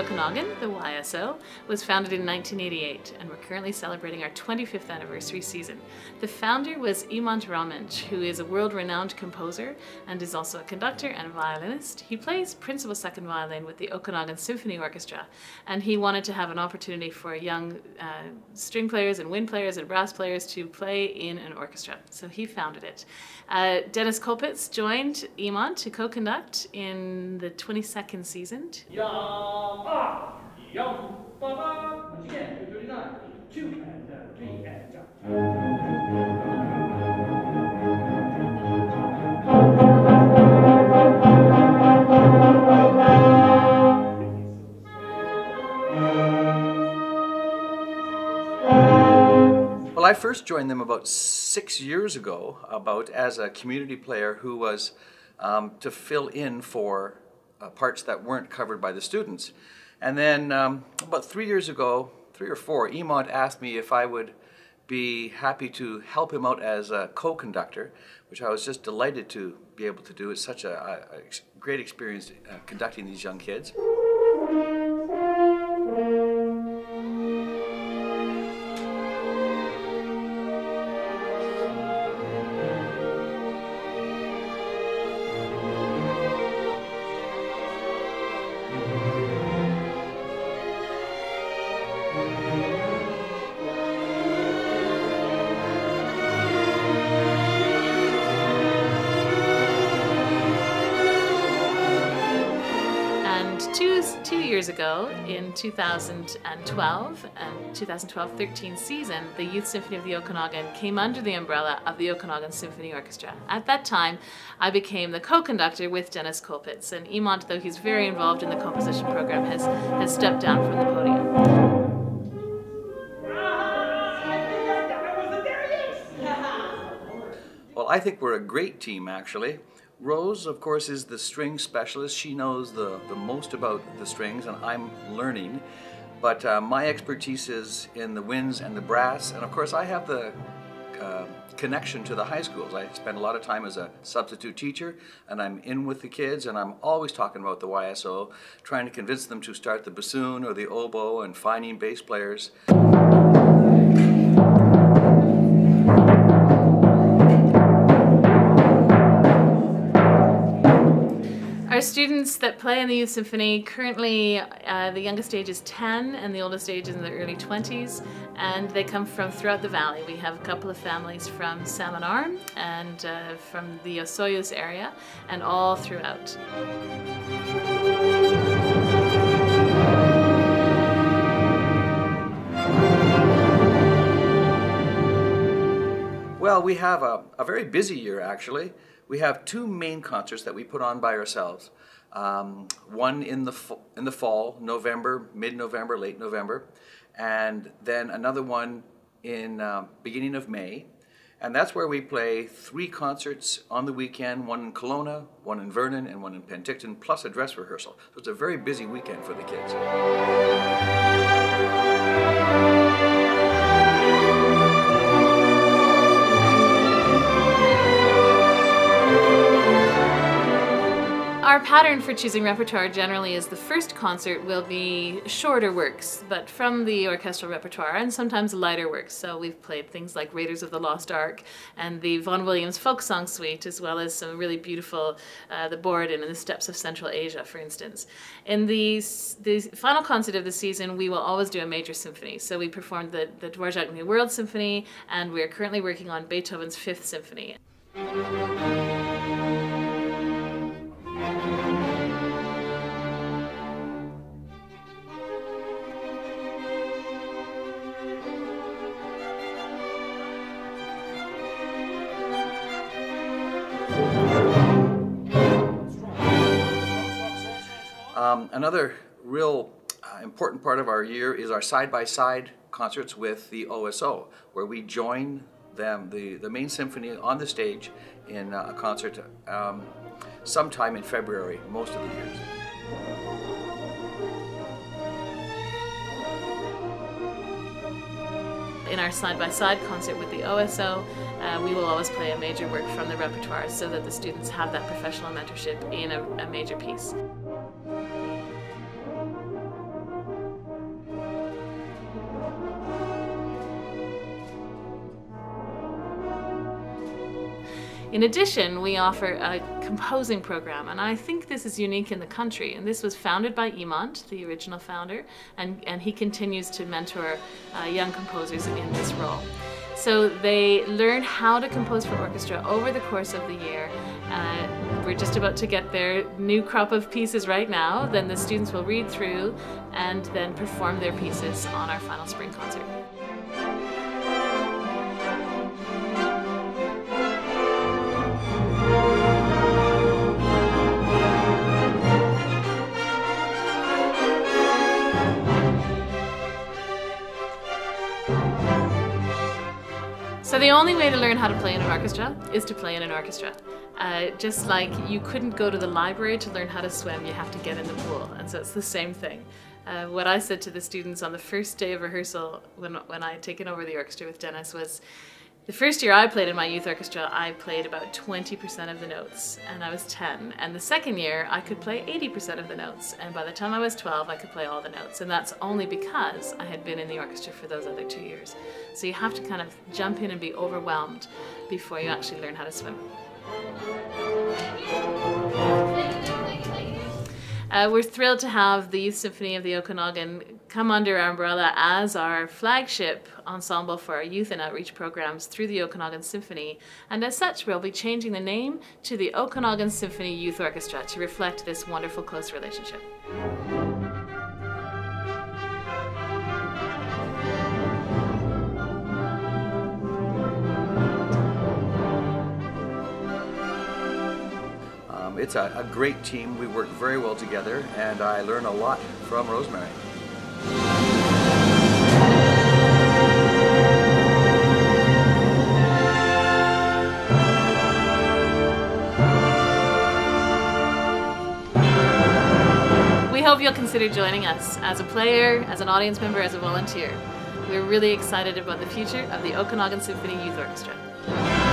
Okanagan, the YSO, was founded in 1988, and we're currently celebrating our 25th anniversary season. The founder was Imant Ramage, who is a world-renowned composer and is also a conductor and violinist. He plays principal second violin with the Okanagan Symphony Orchestra, and he wanted to have an opportunity for young string players and wind players and brass players to play in an orchestra. So he founded it. Dennis Kopitz joined Imant to co-conduct in the 22nd season. Well, I first joined them about 6 years ago, as a community player who was to fill in for parts that weren't covered by the students. And then about 3 years ago, 3 or 4, Imant asked me if I would be happy to help him out as a co-conductor, which I was just delighted to be able to do. It's such a great experience conducting these young kids. Two years ago, in 2012 and 2012-13 season, the Youth Symphony of the Okanagan came under the umbrella of the Okanagan Symphony Orchestra. At that time, I became the co-conductor with Dennis Kopitz, and Imant, though he's very involved in the composition program, has stepped down from the podium. Well, I think we're a great team, actually. Rose, of course, is the string specialist. She knows the most about the strings, and I'm learning. But my expertise is in the winds and the brass, and of course I have the connection to the high schools. I spend a lot of time as a substitute teacher, and I'm in with the kids, and I'm always talking about the YSO, trying to convince them to start the bassoon or the oboe and finding bass players. Our students that play in the Youth Symphony, currently the youngest age is 10 and the oldest age is in the early 20s, and they come from throughout the valley. We have a couple of families from Salmon Arm and from the Osoyoos area, and all throughout. Well, we have a very busy year, actually. We have 2 main concerts that we put on by ourselves. One in the fall, November, mid-November, late November, and then another one in beginning of May. And that's where we play 3 concerts on the weekend, one in Kelowna, one in Vernon, and one in Penticton, plus a dress rehearsal. So it's a very busy weekend for the kids. Our pattern for choosing repertoire generally is the first concert will be shorter works, but from the orchestral repertoire, and sometimes lighter works. So we've played things like Raiders of the Lost Ark and the Vaughan Williams Folk Song Suite, as well as some really beautiful The Borodin and the Steppes of Central Asia, for instance. In the final concert of the season, we will always do a major symphony. So we performed the Dvorak New World Symphony, and we're currently working on Beethoven's 5th Symphony. Another real important part of our year is our side-by-side concerts with the OSO, where we join them, the main symphony, on the stage in a concert sometime in February, most of the years. In our side-by-side concert with the OSO, we will always play a major work from the repertoire so that the students have that professional mentorship in a major piece. In addition, we offer a composing program, and I think this is unique in the country. And this was founded by Emont, the original founder, and he continues to mentor young composers in this role. So they learn how to compose for orchestra over the course of the year. We're just about to get their new crop of pieces right now. Then the students will read through and then perform their pieces on our final spring concert. So the only way to learn how to play in an orchestra is to play in an orchestra. Just like you couldn't go to the library to learn how to swim, you have to get in the pool. And so it's the same thing. What I said to the students on the first day of rehearsal when I had taken over the orchestra with Dennis was, the first year I played in my youth orchestra, I played about 20% of the notes, and I was 10. And the second year, I could play 80% of the notes. And by the time I was 12, I could play all the notes. And that's only because I had been in the orchestra for those other 2 years. So you have to kind of jump in and be overwhelmed before you actually learn how to swim. We're thrilled to have the Youth Symphony of the Okanagan come under our umbrella as our flagship ensemble for our youth and outreach programs through the Okanagan Symphony. And as such, we'll be changing the name to the Okanagan Symphony Youth Orchestra to reflect this wonderful close relationship. It's a great team. We work very well together, and I learn a lot from Rosemary. We hope you'll consider joining us as a player, as an audience member, as a volunteer. We're really excited about the future of the Okanagan Symphony Youth Orchestra.